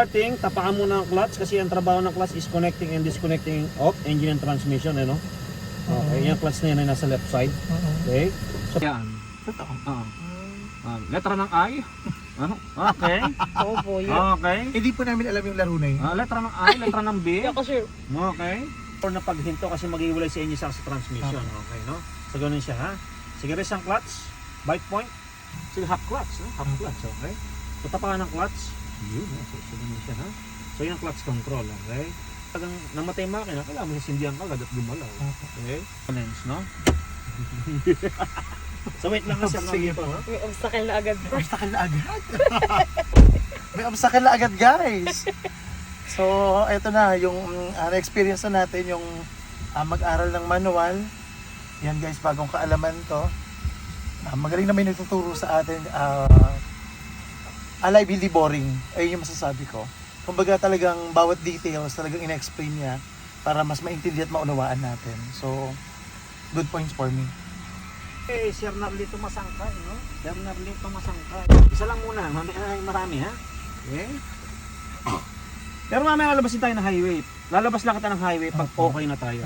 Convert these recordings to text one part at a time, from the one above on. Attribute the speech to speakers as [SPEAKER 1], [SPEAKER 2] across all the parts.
[SPEAKER 1] Starting, tapakan muna ang clutch kasi ang trabaho ng clutch is connecting and disconnecting of engine and transmission, ano? Okay, yung clutch na yan ay nasa left side. Okay? So, yan.
[SPEAKER 2] Totoo.
[SPEAKER 1] Letra ng I. Okay.
[SPEAKER 3] Oo po, yun.
[SPEAKER 1] Okay.
[SPEAKER 2] Hindi po namin alam yung laro na yun.
[SPEAKER 1] Letra ng I, letra ng B.
[SPEAKER 3] Ako sure.
[SPEAKER 1] Okay. Or na paghinto kasi mag-iwalay sa engine sa transmission. Okay, no? So, ganun siya, ha? Sige, rest ang clutch. Bite point. Sige, half clutch, no? Half clutch, okay? So, tapakan ng clutch. Yun, so ganun siya, ha? So, yun ang clutch control, okay? Tagang namatay yung makina, kailangan mo sisindihan ka agad at gumalaw. Okay? Lens, no? So, wait lang kasi
[SPEAKER 2] Sige
[SPEAKER 1] po, ha?
[SPEAKER 3] May obstacle na agad.
[SPEAKER 2] Obstacle na agad. May obstacle na agad, guys. So, eto na, yung experience na natin, yung mag-aral ng manual. Yan guys, bagong kaalaman to. Magaling na may nagtuturo sa atin. Alay, hindi boring. Ayun yung masasabi ko. Kumbaga talagang bawat details talagang in-explain niya para mas maintindihan at maunawaan natin. So, good points for me.
[SPEAKER 1] Okay, Sir Narlito Masangkay, no? Sir Narlito Masangkay. Isa lang muna, marami, ha? Okay? Pero mamaya lalabas din tayo ng highway. Lalabas lang kita ng highway pag okay na tayo.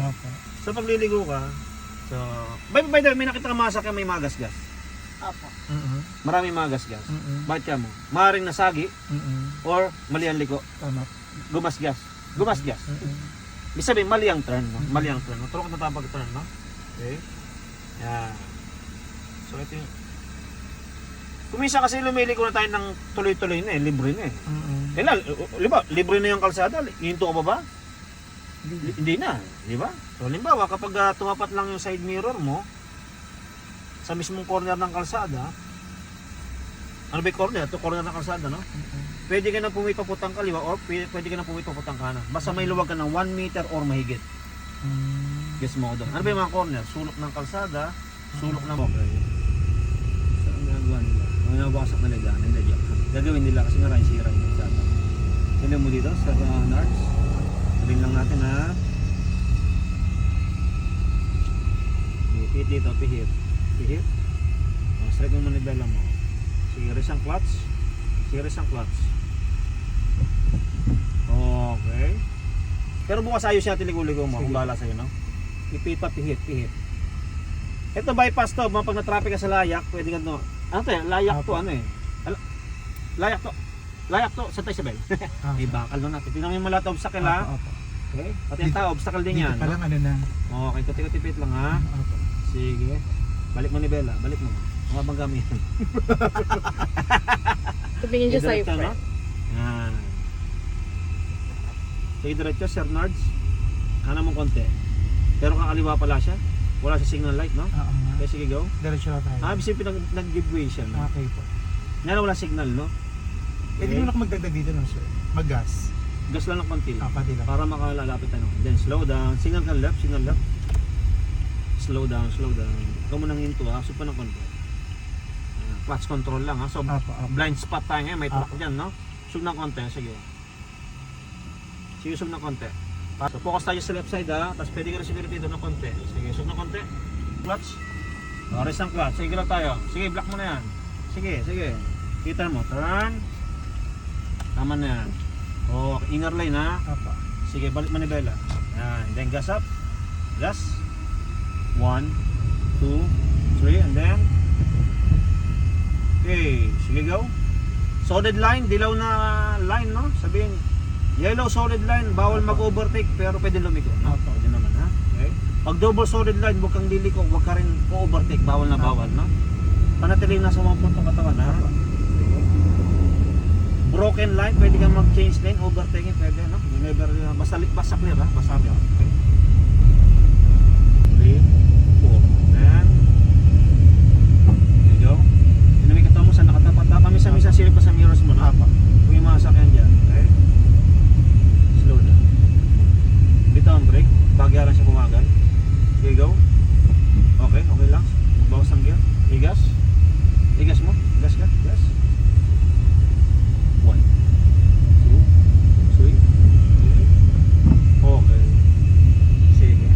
[SPEAKER 1] So pag liligo ka, so by the way, may nakita ka masakyan may magasgas.
[SPEAKER 3] Apo.
[SPEAKER 1] Maraming magasgas. Bakit ka mo? Maaaring nasagi or mali ang liko.
[SPEAKER 2] Tama.
[SPEAKER 1] Gumasgas. Ibig sabihin, mali ang turn, no? Mali ang turn. No? Turok na tayo pag-turn, no? Okay? Yan. So ito yung... Kumisa kasi lumiliko na tayo ng tuloy-tuloy na eh, libre na eh. Libre na yung kalsada, hinto ka ba? Hindi na, di ba? So limbawa, kapag tumapat lang yung side mirror mo sa mismong corner ng kalsada, ano ba yung corner? Ito corner ng kalsada, no? Pwede ka na pumipaputang kaliwa or pwede ka na pumipaputang kanan. Basta may luwag ka ng 1 meter or mahigit. Guess mo doon. Ano ba yung mga corner? Sulok ng kalsada, sulok ng okay. So ang ginagawa nila? Ang nabawasak na nila, gagawin nila kasi maraming sira yung kalsada. Sila mo dito sa Nards. Sabihin lang natin ha. Pihit dito, pihit. Strike mo manibela mo. Sige, rest ang clutch. Okay. Pero bukas ayos siya tiligo-ligo mo. Kung bahala sa'yo, no? Ipihit pa, pihit. Ito bypass to, pag na-traffic ka sa layak, pwede ka no. Ano to eh? Layak to, ano eh? Layak to, sa tayo sabay. Eh, bakal nun natin. Tingnan mo yung malata obstacle ha. Okay? Pati yung tao, obstacle din yan.
[SPEAKER 2] Dito palang ano na.
[SPEAKER 1] Okay, kuti-kuti-pit lang ha. Sige. Balik mo ni Bella, balik mo. Mga banggami yan.
[SPEAKER 3] Tumingin siya sa'yo,
[SPEAKER 1] no?
[SPEAKER 3] friend.
[SPEAKER 1] Yan. Sige, diretso, Sir Nards. Kanan mo konti. Pero kakaliwa pala siya. Wala sa signal light, no? Okay, sige, go.
[SPEAKER 2] Diretso na tayo.
[SPEAKER 1] Ibig sabihin nag-give way siya, no?
[SPEAKER 2] Okay po.
[SPEAKER 1] Nga wala signal, no?
[SPEAKER 2] Pwede mo na ako magdagdag dito, no, sir? Mag-gas.
[SPEAKER 1] Gas lang ng konti lang.
[SPEAKER 2] Pati lang.
[SPEAKER 1] Para makalalapit tayo. Then slow down. Signal ka left. Slow down. Ikaw mo nang hinto ha. Supa ng konti. Clutch control lang ha. So blind spot tayo ngayon. May truck dyan, no? Sug ng konti. Sige, sug ng konti. So focus tayo sa left side ha. Tapos pwede ka rin siguro dito ng konti. Sige, sug ng konti. Clutch. Rest ang clutch. Sige lang tayo. Sige, block mo na yan. Sige. Kita mo. Turn. Tama na yan. Inner line ha. Sige, balik manibela. Yan. Then gas up. Gas. 1, 2, 3, and then okay, sige go. Solid line, dilaw na line, no? Sabihin, yellow solid line, bawal mag-overtake pero pwede lumiko, no? Pwede naman ha. Okay. Pag double solid line, huwag kang liliko, huwag ka rin overtake, bawal na bawal, no? Panatiling nasa mga puntong katawan ha. Broken line, pwede kang mag-change lane, overtaking pwede, no? Never, basta clear ha, basta clear. Okay. 3, 4, then there you go. Inamig ka mo sa nakatapat ha, pamisa-misa silip pa sa mirrors mo, no? Kung yung mga sakyan dyan, okay? Slow down. Bitaw ang brake, bagyaran siya bumagal. There you go. Okay lang. Magbawas ang gear. Igas mo, gas. 1, 2, 3, okay. Sige.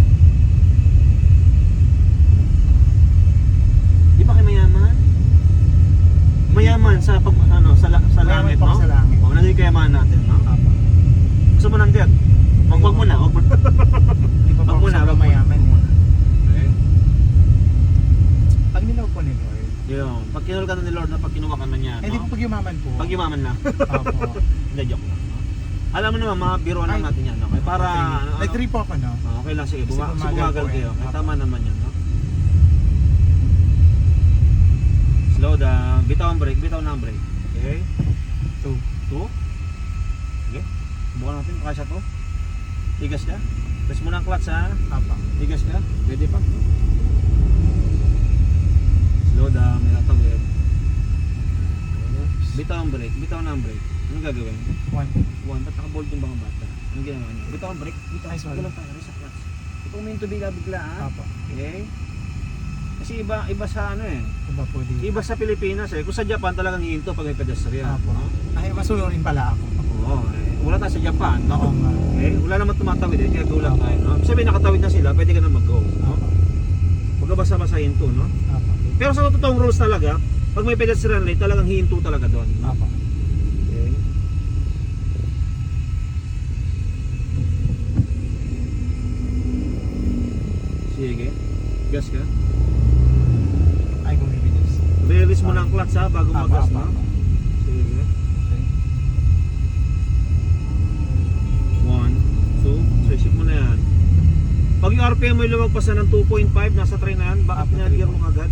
[SPEAKER 1] Di ba kayo mayaman? Mayaman sa pag sa langit, no?
[SPEAKER 2] Sa langit.
[SPEAKER 1] Nandito kayamanan.
[SPEAKER 2] yumaman po.
[SPEAKER 1] Pag yumaman na.
[SPEAKER 2] Opo.
[SPEAKER 1] Hindi, joke lang. No? Alam mo naman, mga biruan lang
[SPEAKER 2] Ay.
[SPEAKER 1] natin yan. Okay? Para,
[SPEAKER 2] Okay. Nag-trip po ako, no?
[SPEAKER 1] Okay lang, sige.
[SPEAKER 2] Kasi bumagal
[SPEAKER 1] Bumagal
[SPEAKER 2] po
[SPEAKER 1] kayo.
[SPEAKER 2] eh.
[SPEAKER 1] Okay, tama naman yun, no? Slow down. Bitaw ang brake. Bitaw na ang brake. Okay?
[SPEAKER 2] 2.
[SPEAKER 1] 2. Okay. Subukan natin. Kasya to. Tigas ka. Press mo na ang clutch, ha?
[SPEAKER 2] Apa.
[SPEAKER 1] Tigas ka. Pwede pa. Slow down. May natawid. Bitaw ang brake. Bitaw na ang brake. Anong gagawin?
[SPEAKER 2] 1.
[SPEAKER 1] Ba't naka-bold yung mga bata? Anong ginawa niya? Bitaw ang brake. Bitaw.
[SPEAKER 2] Ay, sorry.
[SPEAKER 1] Bitaw lang tayo sa clutch. Ito uminto bigla-bigla, ha?
[SPEAKER 2] Apa.
[SPEAKER 1] Okay? Kasi iba sa ano eh.
[SPEAKER 2] Iba po dito.
[SPEAKER 1] Iba sa Pilipinas eh. Kung sa Japan talagang hihinto pag may pedestrian.
[SPEAKER 2] Apo.
[SPEAKER 1] no?
[SPEAKER 2] Ay, masunurin pala ako.
[SPEAKER 1] Oo. Wala tayo sa Japan. No?
[SPEAKER 2] Oo nga.
[SPEAKER 1] Okay? Wala naman tumatawid eh. Kaya go lang tayo. No? Sabi nakatawid na sila, pwede ka na mag-go. No?
[SPEAKER 2] Apa.
[SPEAKER 1] Huwag ka basta-basta hinto. No?
[SPEAKER 2] Apa.
[SPEAKER 1] Pero sa totoong rules talaga, pag may pedestrian lane, talagang hihinto talaga doon. No?
[SPEAKER 2] Apa.
[SPEAKER 1] Okay? Sige. Gas ka.
[SPEAKER 2] Ay, bumibilis.
[SPEAKER 1] Release mo na ang clutch ha, bago
[SPEAKER 2] Apa,
[SPEAKER 1] mag-gas.
[SPEAKER 2] apa,
[SPEAKER 1] No?
[SPEAKER 2] apa.
[SPEAKER 1] Sige.
[SPEAKER 2] Okay.
[SPEAKER 1] 1, 2, so isip mo na yan. Pag yung RPM mo lumagpasan ng 2.5, nasa 3 na yan, bakit
[SPEAKER 2] Apo,
[SPEAKER 1] na-gear
[SPEAKER 2] 3
[SPEAKER 1] mo agad?